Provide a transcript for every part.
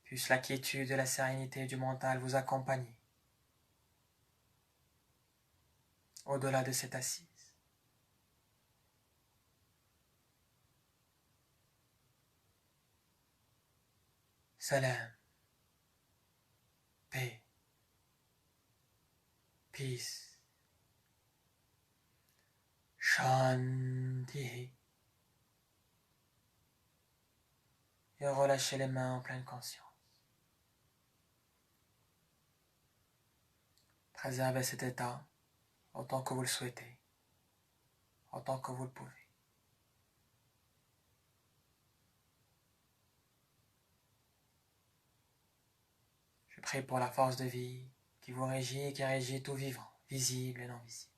Puisse la quiétude et la sérénité du mental vous accompagner au-delà de cette assise. Salam, paix, peace, Shanti. Et relâchez les mains en pleine conscience. Préservez cet état autant que vous le souhaitez, autant que vous le pouvez. Je prie pour la force de vie qui vous régit et qui régit tout vivant, visible et non visible.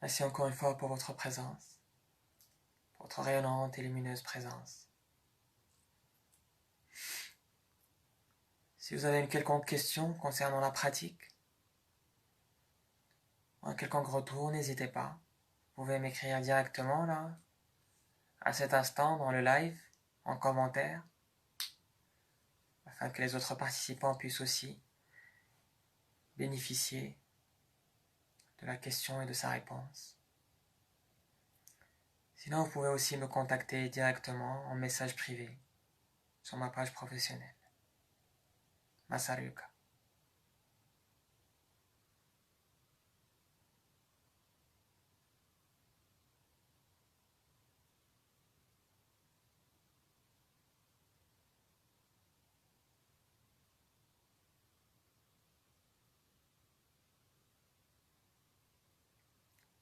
Merci encore une fois pour votre présence, pour votre rayonnante et lumineuse présence. Si vous avez une quelconque question concernant la pratique, ou un quelconque retour, n'hésitez pas. Vous pouvez m'écrire directement là, à cet instant dans le live, en commentaire, afin que les autres participants puissent aussi bénéficier de la question et de sa réponse. Sinon, vous pouvez aussi me contacter directement en message privé sur ma page professionnelle. Masaru Yuka.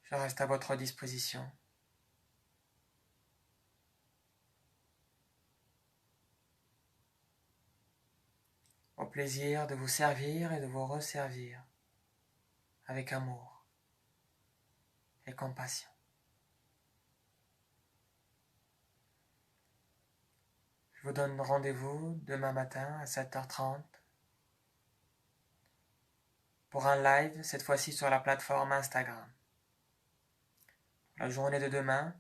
Je reste à votre disposition. Au plaisir de vous servir et de vous resservir avec amour et compassion. Je vous donne rendez-vous demain matin à 7h30 pour un live, cette fois-ci sur la plateforme Instagram. La journée de demain,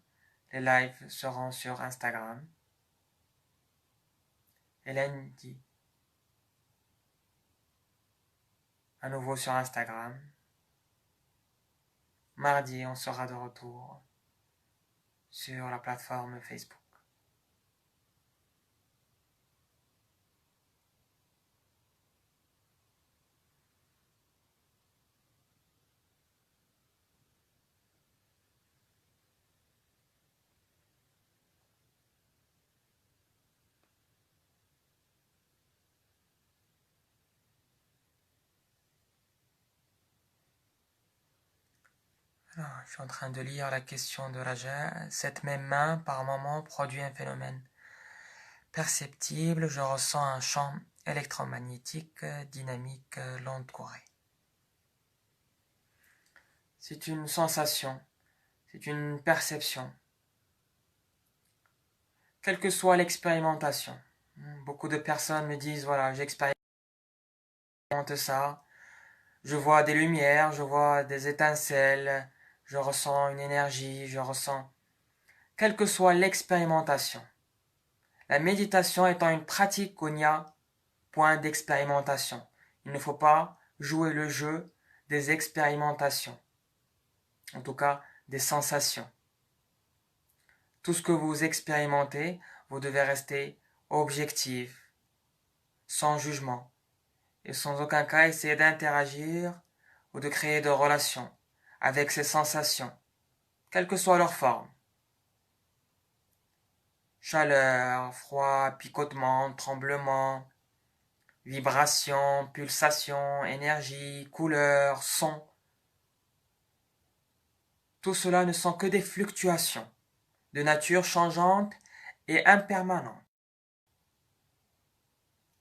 les lives seront sur Instagram. Et lundi, à nouveau sur Instagram. Mardi, on sera de retour sur la plateforme Facebook. Alors, je suis en train de lire la question de Raja. Cette même main, par moment, produit un phénomène perceptible. Je ressens un champ électromagnétique, dynamique, longue courée. C'est une sensation, c'est une perception. Quelle que soit l'expérimentation. Beaucoup de personnes me disent, voilà, j'expérimente ça, je vois des lumières, je vois des étincelles, je ressens une énergie, je ressens... Quelle que soit l'expérimentation. La méditation étant une pratique où il n'y a point d'expérimentation. Il ne faut pas jouer le jeu des expérimentations. En tout cas, des sensations. Tout ce que vous expérimentez, vous devez rester objectif, sans jugement, et sans aucun cas essayer d'interagir ou de créer de relations avec ces sensations, quelle que soit leur forme. Chaleur, froid, picotement, tremblement, vibration, pulsation, énergie, couleur, son. Tout cela ne sont que des fluctuations de nature changeante et impermanente.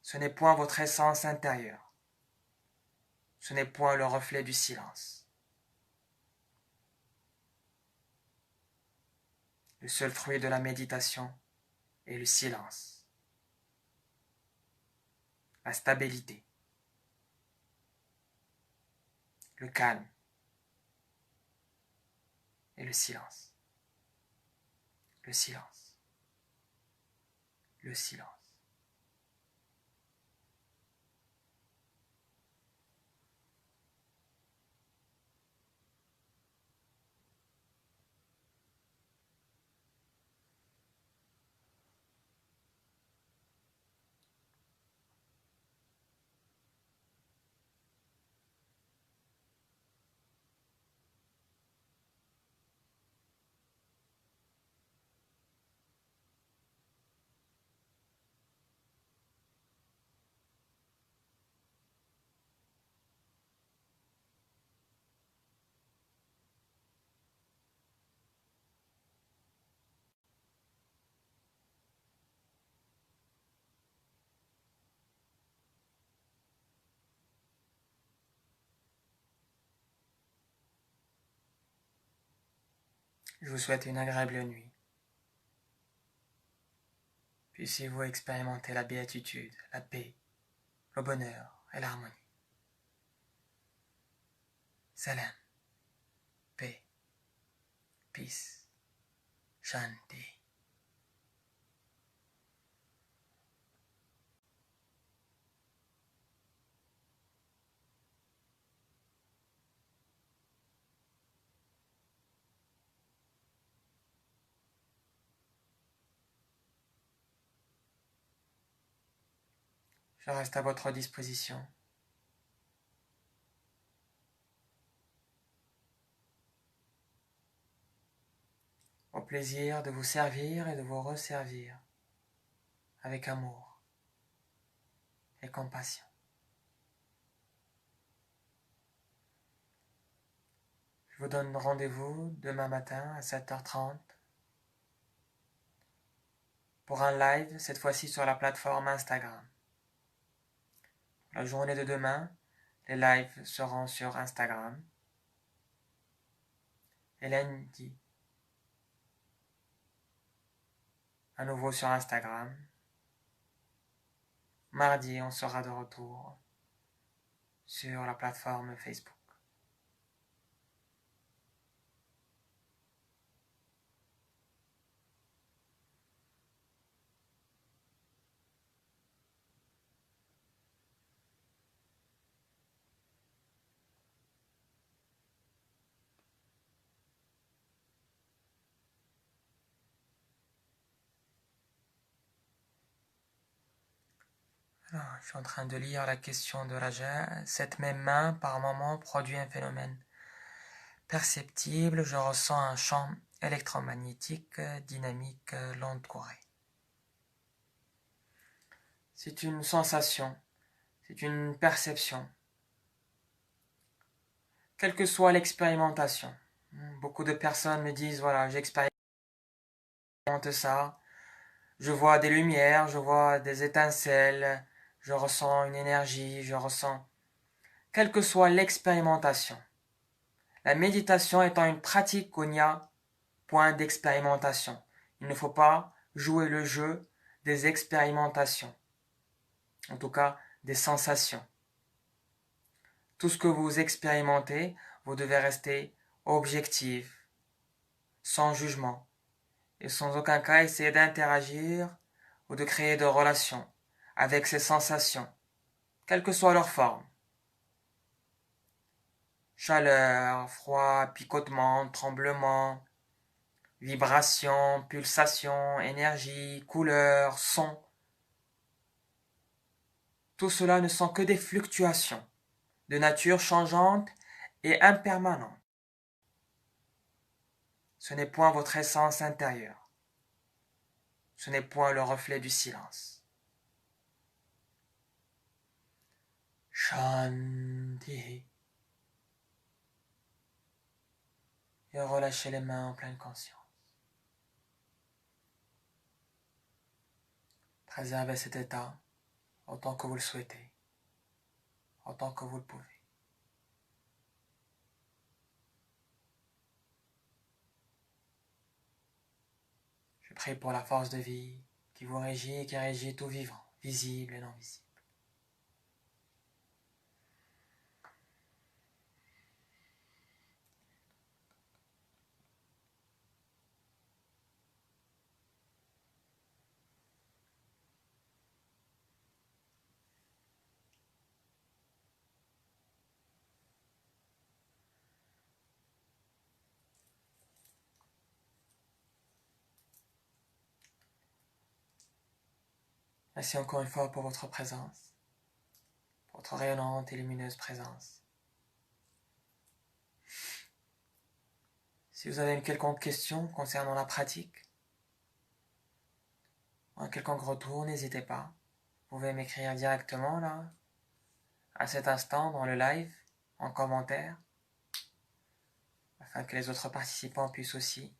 Ce n'est point votre essence intérieure. Ce n'est point le reflet du silence. Le seul fruit de la méditation est le silence, la stabilité, le calme et le silence. Le silence. Le silence. Je vous souhaite une agréable nuit. Puissiez-vous expérimenter la béatitude, la paix, le bonheur et l'harmonie. Salam, paix, peace, shanti. Je reste à votre disposition. Au plaisir de vous servir et de vous resservir avec amour et compassion. Je vous donne rendez-vous demain matin à 7h30 pour un live, cette fois-ci sur la plateforme Instagram. La journée de demain, les lives seront sur Instagram. Et lundi, à nouveau sur Instagram. Mardi, on sera de retour sur la plateforme Facebook. Alors, je suis en train de lire la question de Raja. Cette même main, par moment, produit un phénomène perceptible. Je ressens un champ électromagnétique dynamique longue courée. C'est une sensation, c'est une perception. Quelle que soit l'expérimentation. Beaucoup de personnes me disent, voilà, j'expérimente ça, je vois des lumières, je vois des étincelles, je ressens une énergie, je ressens... Quelle que soit l'expérimentation. La méditation étant une pratique où il n'y a point d'expérimentation. Il ne faut pas jouer le jeu des expérimentations. En tout cas, des sensations. Tout ce que vous expérimentez, vous devez rester objectif, sans jugement, et sans aucun cas essayer d'interagir ou de créer de relations avec ces sensations, quelle que soit leur forme. Chaleur, froid, picotement, tremblement, vibration, pulsation, énergie, couleur, son. Tout cela ne sont que des fluctuations de nature changeante et impermanente. Ce n'est point votre essence intérieure. Ce n'est point le reflet du silence. Shanti. Et relâchez les mains en pleine conscience. Préservez cet état autant que vous le souhaitez, autant que vous le pouvez. prie pour la force de vie qui vous régit et qui régit tout vivant, visible et non visible. Merci encore une fois pour votre présence, pour votre rayonnante et lumineuse présence. Si vous avez une quelconque question concernant la pratique, ou un quelconque retour, n'hésitez pas. Vous pouvez m'écrire directement là, à cet instant, dans le live, en commentaire, afin que les autres participants puissent aussi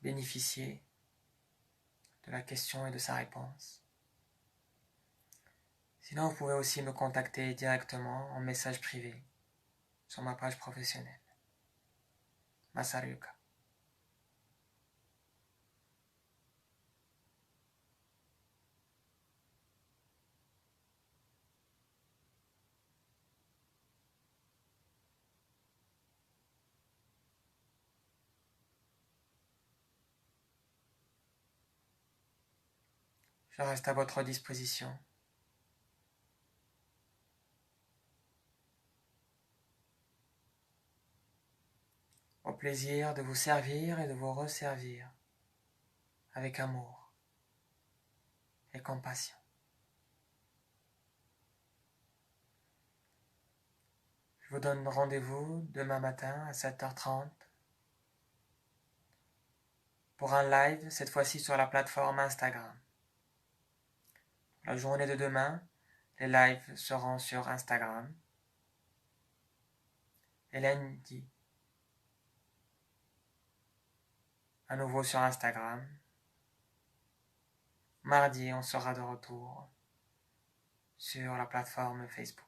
bénéficier de la question et de sa réponse. Sinon, vous pouvez aussi me contacter directement en message privé sur ma page professionnelle. Masaru Yuka. Je reste à votre disposition. Au plaisir de vous servir et de vous resservir avec amour et compassion. Je vous donne rendez-vous demain matin à 7h30 pour un live, cette fois-ci sur la plateforme Instagram. La journée de demain, les lives seront sur Instagram. Et lundi, à nouveau sur Instagram. Mardi, on sera de retour sur la plateforme Facebook.